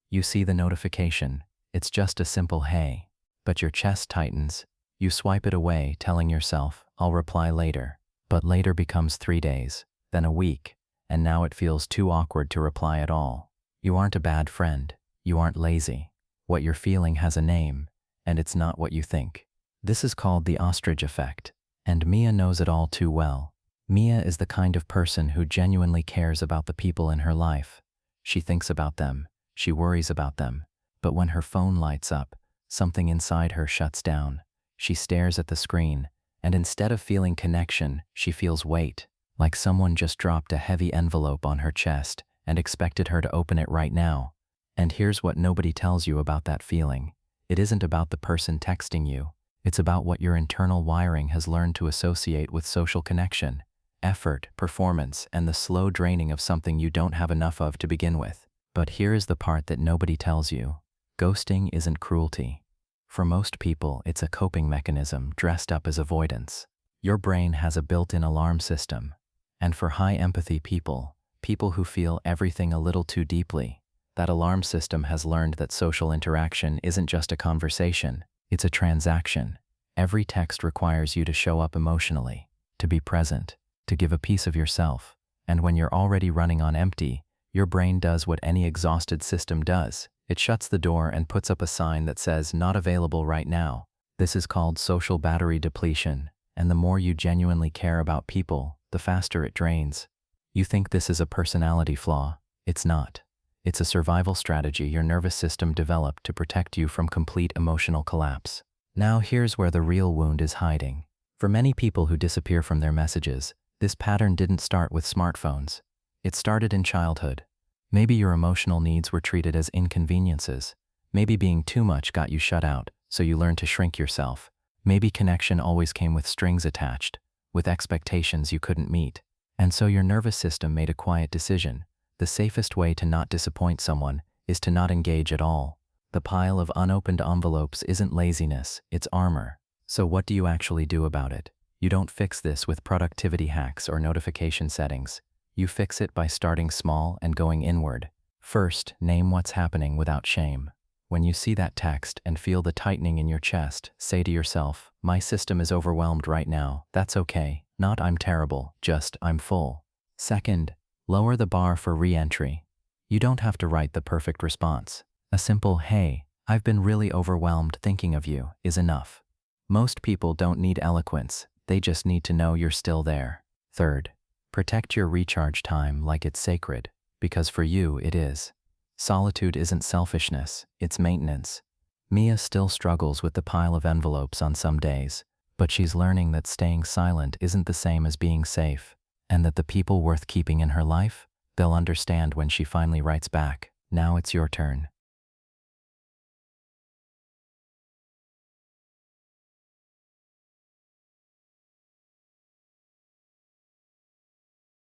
You see the notification. It's just a simple hey. But your chest tightens. You swipe it away, telling yourself, I'll reply later. But later becomes 3 days, then a week, and now it feels too awkward to reply at all. You aren't a bad friend. You aren't lazy. What you're feeling has a name, and it's not what you think. This is called the Ostrich Effect, and Mia knows it all too well. Mia is the kind of person who genuinely cares about the people in her life. She thinks about them, she worries about them, but when her phone lights up, something inside her shuts down. She stares at the screen, and instead of feeling connection, she feels weight, like someone just dropped a heavy envelope on her chest and expected her to open it right now. And here's what nobody tells you about that feeling. It isn't about the person texting you. It's about what your internal wiring has learned to associate with social connection, effort, performance, and the slow draining of something you don't have enough of to begin with. But here is the part that nobody tells you. Ghosting isn't cruelty. For most people, it's a coping mechanism dressed up as avoidance. Your brain has a built-in alarm system. And for high-empathy people, people who feel everything a little too deeply, that alarm system has learned that social interaction isn't just a conversation, it's a transaction. Every text requires you to show up emotionally, to be present, to give a piece of yourself. And when you're already running on empty, your brain does what any exhausted system does. It shuts the door and puts up a sign that says, not available right now. This is called social battery depletion, and the more you genuinely care about people, the faster it drains. You think this is a personality flaw. It's not. It's a survival strategy your nervous system developed to protect you from complete emotional collapse. Now here's where the real wound is hiding. For many people who disappear from their messages, this pattern didn't start with smartphones. It started in childhood. Maybe your emotional needs were treated as inconveniences. Maybe being too much got you shut out, so you learned to shrink yourself. Maybe connection always came with strings attached, with expectations you couldn't meet. And so your nervous system made a quiet decision. The safest way to not disappoint someone is to not engage at all. The pile of unopened envelopes isn't laziness, it's armor. So what do you actually do about it? You don't fix this with productivity hacks or notification settings. You fix it by starting small and going inward. First, name what's happening without shame. When you see that text and feel the tightening in your chest, say to yourself, my system is overwhelmed right now. That's okay. Not I'm terrible, just I'm full. Second, lower the bar for re-entry. You don't have to write the perfect response. A simple, hey, I've been really overwhelmed thinking of you, is enough. Most people don't need eloquence. They just need to know you're still there. Third, protect your recharge time like it's sacred, because for you it is. Solitude isn't selfishness, it's maintenance. Mia still struggles with the pile of envelopes on some days, but she's learning that staying silent isn't the same as being safe, and that the people worth keeping in her life, they'll understand when she finally writes back. Now it's your turn.